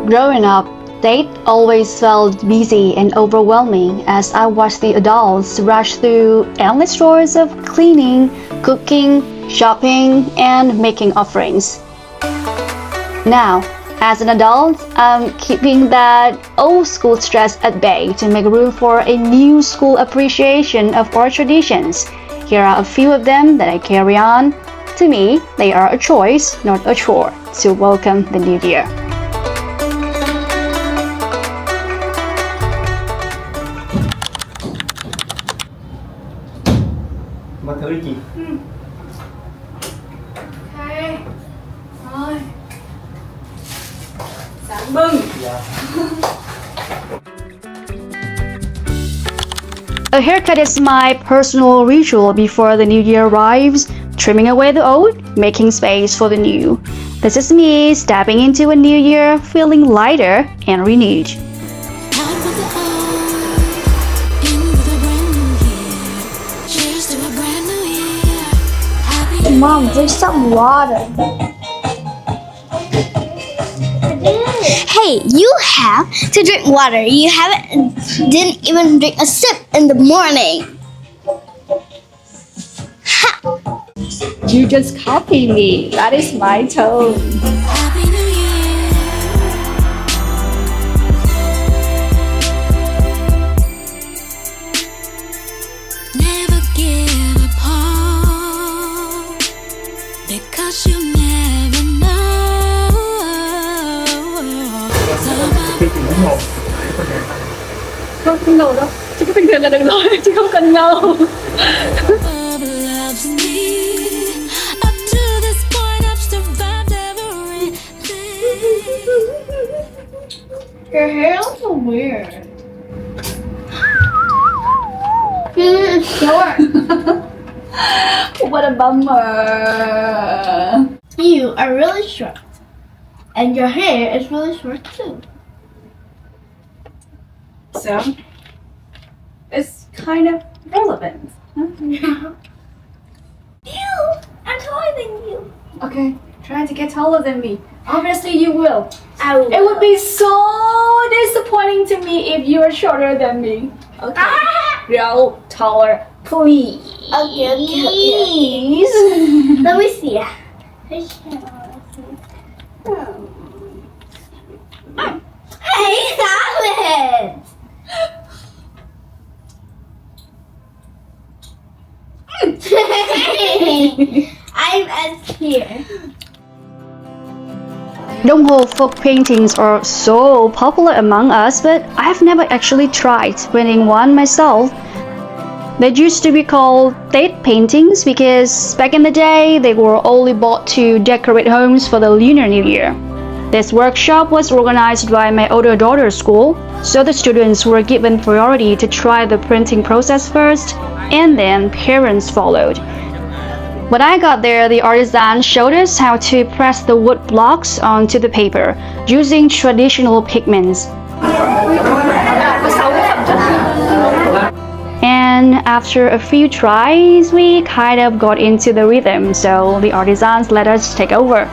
Growing up, Date always felt busy and overwhelming as I watched the adults rush through endless chores of cleaning, cooking, shopping, and making offerings. Now, as an adult, I'm keeping that old school stress at bay to make room for a new school appreciation of our traditions. Here are a few of them that I carry on. To me, they are a choice, not a chore, to welcome the new year. Mở thử đi chị. Ok. Rồi. Sáng bừng. Dạ. A haircut is my personal ritual before the new year arrives, trimming away the old, making space for the new. This is me stepping into a new year feeling lighter and renewed. Time for the old, in with a brand new year. Cheers to a brand new year. Happy Mom, drink some water. Hey, you have to drink water. You didn't even drink a sip in the morning. Ha! You just copy me. That is my tone. Happy New Year. Never give up hope, because you never know. Khi chị muốn ngồi. Không ngầu đâu. Chỉ có bình thường là được rồi, chứ không cần ngầu. Love loves me. Up to this point, I've survived everything. Your hair looks so weird. It's short. What a bummer. You are really short. And your hair is really short too. So, it's kind of relevant. Huh? Ew! I'm taller than you. Okay, try to get taller than me. Obviously you will. I will. It would be so disappointing to me if you are shorter than me. Okay. Grow taller, please. Okay. Let me see. Hey, stop it! I'm as here. Đông Hồ folk paintings are so popular among us, but I've never actually tried painting one myself. They used to be called date paintings because back in the day they were only bought to decorate homes for the Lunar New Year. This workshop was organized by my older daughter's school, so the students were given priority to try the printing process first, and then parents followed. When I got there, the artisan showed us how to press the wood blocks onto the paper using traditional pigments. And after a few tries, we kind of got into the rhythm, so the artisans let us take over.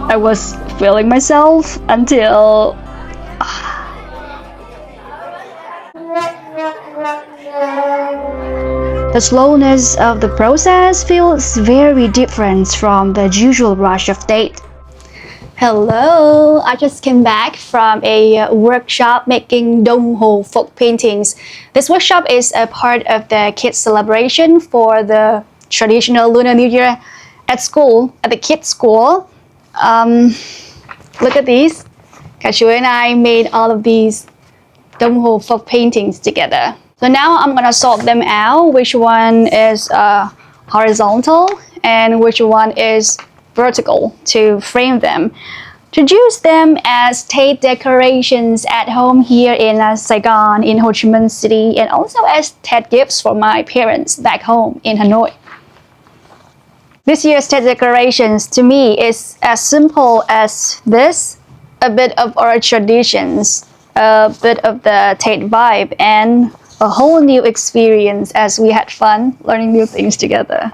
I was feeling myself until the slowness of the process feels very different from the usual rush of date. Hello, I just came back from a workshop making Đông Hồ folk paintings. This workshop is a part of the kids' celebration for the traditional Lunar New Year at school, at the kids' school. Look at these. Kachu and I made all of these Đông Hồ folk paintings together. So now I'm gonna sort them out, which one is horizontal and which one is vertical, to frame them, to use them as date decorations at home here in Saigon, in Ho Chi Minh City, and also as date gifts for my parents back home in Hanoi. This year's Tet decorations to me is as simple as this, a bit of our traditions, a bit of the Tet vibe, and a whole new experience as we had fun learning new things together.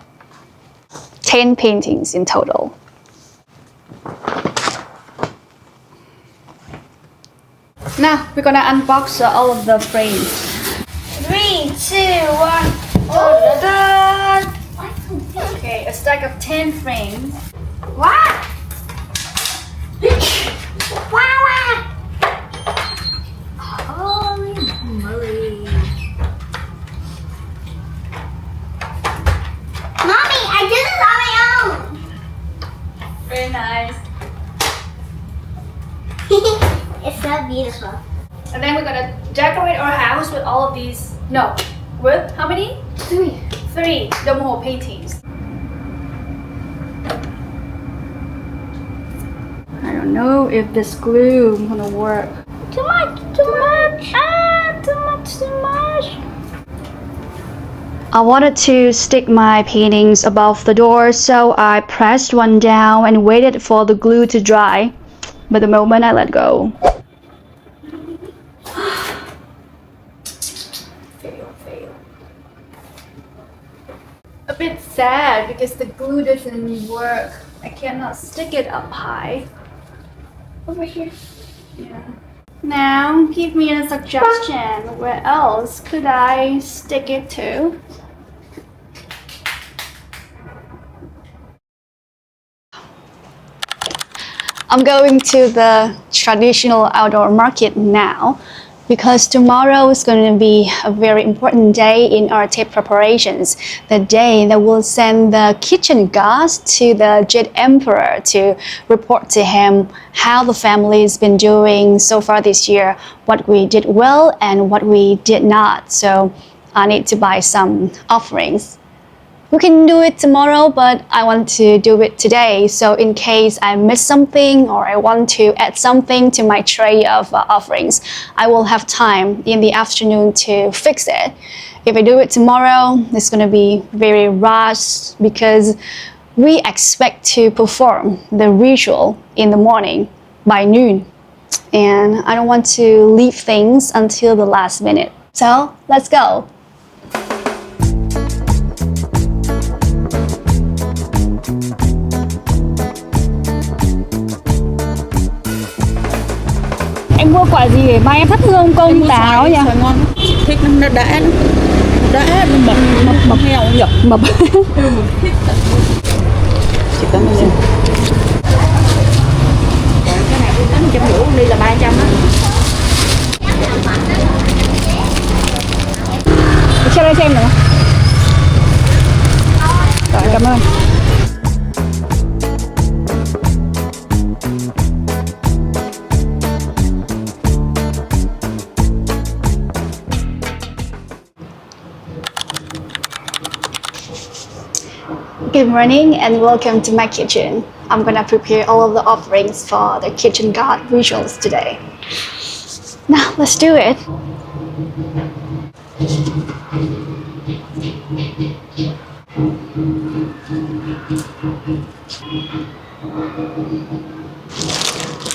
10 paintings in total. Now we're gonna unbox all of the frames. 3, 2, 1. Oh. Okay, a stack of 10 frames. What? Wow! Holy moly. Mommy, I did this on my own. Very nice. It's so beautiful. And then we're gonna decorate our house with all of these. No, with how many? 3. 3 Đông Hồ paintings. I don't know if this glue is gonna work. Too much. Too much. I wanted to stick my paintings above the door, so I pressed one down and waited for the glue to dry. But the moment I let go, fail. A bit sad because the glue doesn't work. I cannot stick it up high. Over here. Yeah. Now, give me a suggestion. Where else could I stick it to? I'm going to the traditional outdoor market now because tomorrow is going to be a very important day in our Tet preparations. The day that we'll send the kitchen gods to the Jet Emperor to report to him how the family's been doing so far this year, what we did well and what we did not. So I need to buy some offerings. We can do it tomorrow, but I want to do it today. So in case I miss something or I want to add something to my tray of offerings, I will have time in the afternoon to fix it. If I do it tomorrow, it's going to be very rushed because we expect to perform the ritual in the morning by noon. And I don't want to leave things until the last minute. So let's go. Em mua quả gì để mai em thắp hương ông Công Ông Táo nha. Xoài ngon, thích nó đã mập heo nhỉ? Mập. Chỉ có bao nhiêu? Cái này cũng 150, đi là 300 á. Cho đây xem nữa. Rồi, cảm ơn. Good morning and welcome to my kitchen. I'm gonna prepare all of the offerings for the kitchen god rituals today. Now let's do it.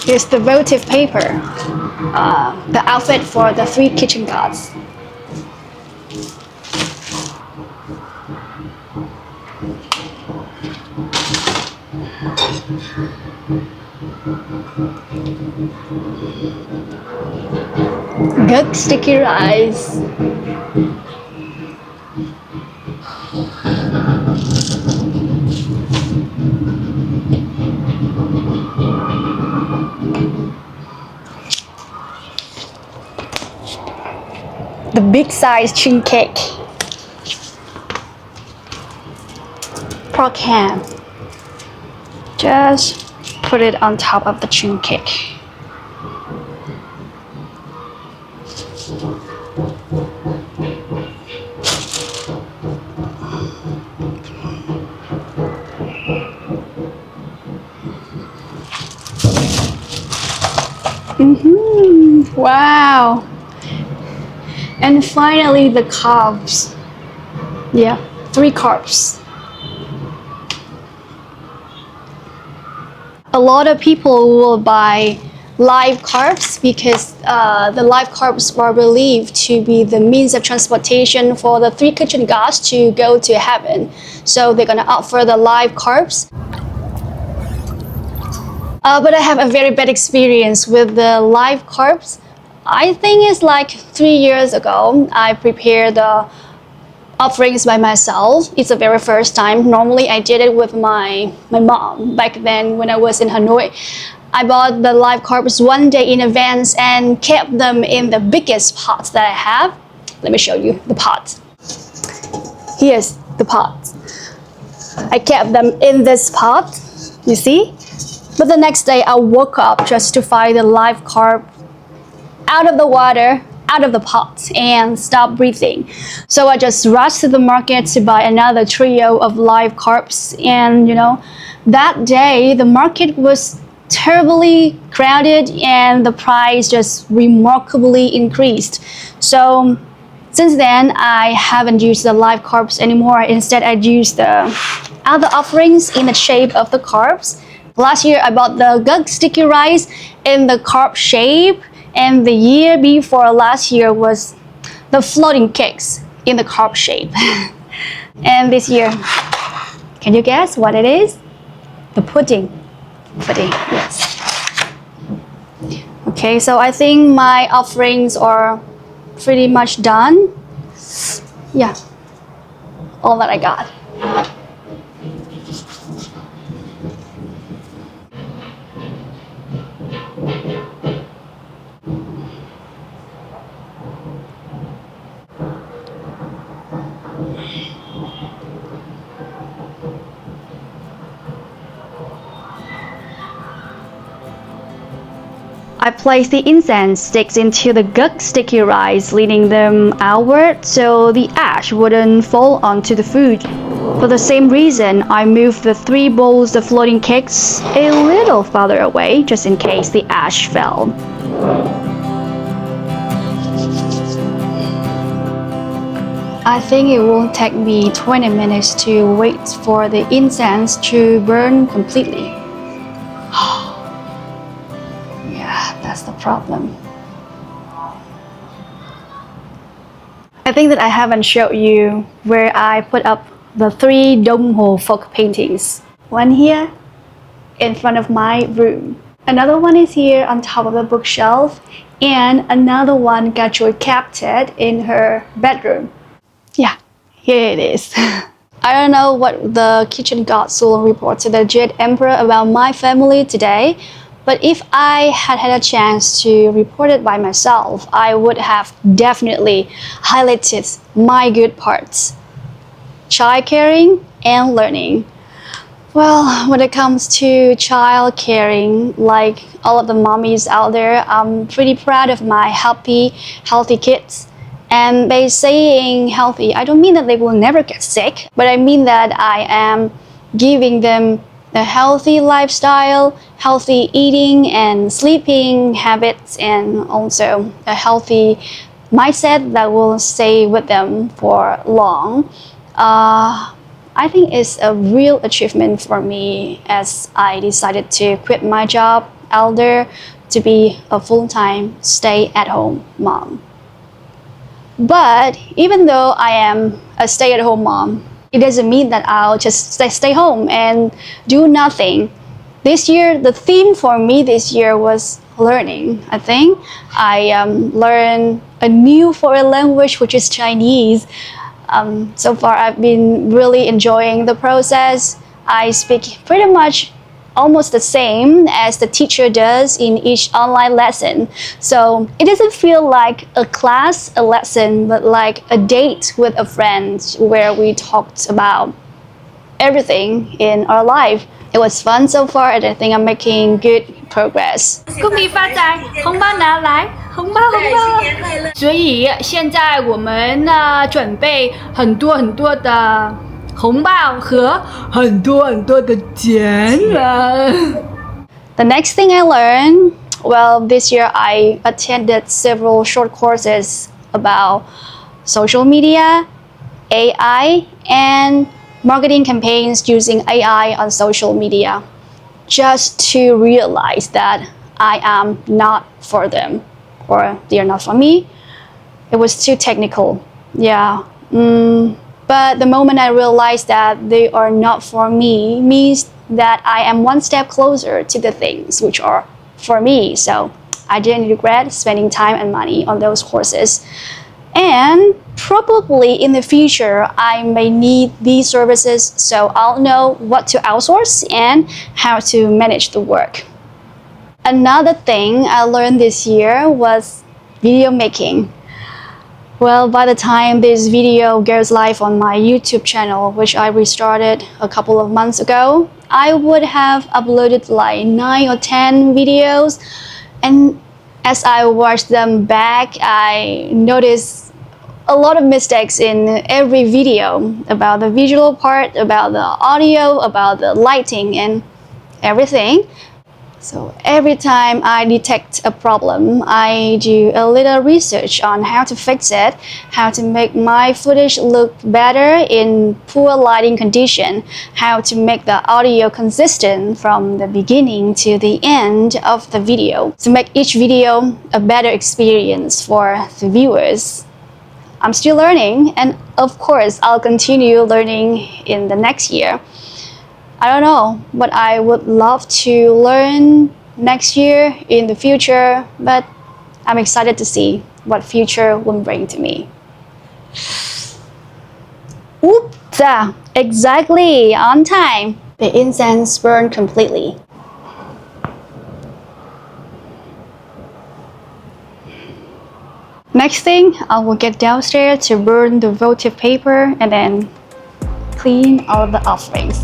Here's the votive paper, the outfit for the 3 kitchen gods. Good sticky rice. The big size chin cake. Pork ham. Just put it on top of the chin cake. Wow. And finally the carbs. Yeah, 3 carbs. A lot of people will buy live carbs because the live carbs are believed to be the means of transportation for the three kitchen gods to go to heaven. So they're gonna offer the live carbs. But I have a very bad experience with the live carbs. I think it's like 3 years ago, I prepared the offerings by myself. It's the very first time. Normally I did it with my mom back then when I was in Hanoi. I bought the live carbs one day in advance and kept them in the biggest pot that I have. Let me show you the pot. Here's the pot. I kept them in this pot, you see? But the next day I woke up just to find the live carb out of the water, out of the pot, and stop breathing. So I just rushed to the market to buy another trio of live carbs. And that day the market was terribly crowded and the price just remarkably increased. So since then I haven't used the live carbs anymore. Instead I used the other offerings in the shape of the carbs. Last year I bought the gug sticky rice in the carb shape, and the year before last year was the floating cakes in the carb shape. And this year, can you guess what it is? The pudding. Pudding, yes. Okay, so I think my offerings are pretty much done. Yeah, all that I got. I place the incense sticks into the gug sticky rice, leaning them outward so the ash wouldn't fall onto the food. For the same reason, I moved the 3 bowls of floating cakes a little farther away, just in case the ash fell. I think it will take me 20 minutes to wait for the incense to burn completely. That's the problem. I think that I haven't showed you where I put up the 3 Đông Hồ folk paintings. One here in front of my room. Another one is here on top of the bookshelf, and another one got captured in her bedroom. Yeah, here it is. I don't know what the kitchen gods will report to the Jade Emperor about my family today. But if I had had a chance to report it by myself, I would have definitely highlighted my good parts. Child caring and learning. Well, when it comes to child caring, like all of the mommies out there, I'm pretty proud of my healthy kids. And by saying healthy, I don't mean that they will never get sick, but I mean that I am giving them a healthy lifestyle, healthy eating and sleeping habits, and also a healthy mindset that will stay with them for long. I think it's a real achievement for me as I decided to quit my job elder to be a full-time stay-at-home mom. But even though I am a stay-at-home mom, it doesn't mean that I'll just stay home and do nothing. This year, the theme for me this year was learning. I think I learned a new foreign language, which is Chinese. So far, I've been really enjoying the process. I speak pretty much almost the same as the teacher does in each online lesson. So it doesn't feel like a class, a lesson, but like a date with a friend where we talked about everything in our life. It was fun so far, and I think I'm making good progress. 恭喜发财，红包拿来，红包红包。所以现在我们呢准备很多的红包和很多的钱了。The next thing I learned, well, this year I attended several short courses about social media, AI, and marketing campaigns using AI on social media. just to realize that I am not for them or they are not for me. It was too technical. Yeah. But the moment I realized that they are not for me means that I am one step closer to the things which are for me. So I didn't regret spending time and money on those courses. And probably in the future, I may need these services, so I'll know what to outsource and how to manage the work. Another thing I learned this year was video making. Well, by the time this video goes live on my YouTube channel, which I restarted a couple of months ago, I would have uploaded like 9 or 10 videos. And as I watched them back, I noticed a lot of mistakes in every video about the visual part, about the audio, about the lighting and everything. So every time I detect a problem, I do a little research on how to fix it, how to make my footage look better in poor lighting condition, how to make the audio consistent from the beginning to the end of the video, to make each video a better experience for the viewers. I'm still learning, and of course, I'll continue learning in the next year. I don't know what I would love to learn next year in the future, but I'm excited to see what future will bring to me. Oops, exactly on time. The incense burned completely. Next thing, I will get downstairs to burn the votive paper and then clean all of the offerings.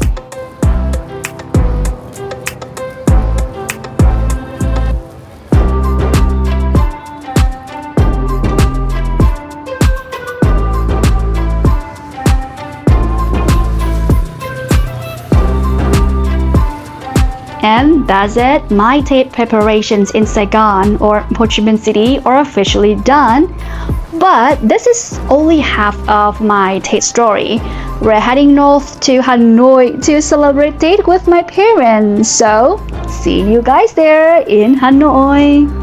And that's it. My Tết preparations in Saigon or Ho Chi Minh City are officially done. But this is only half of my Tết story. We're heading north to Hanoi to celebrate Tết with my parents. So, see you guys there in Hanoi.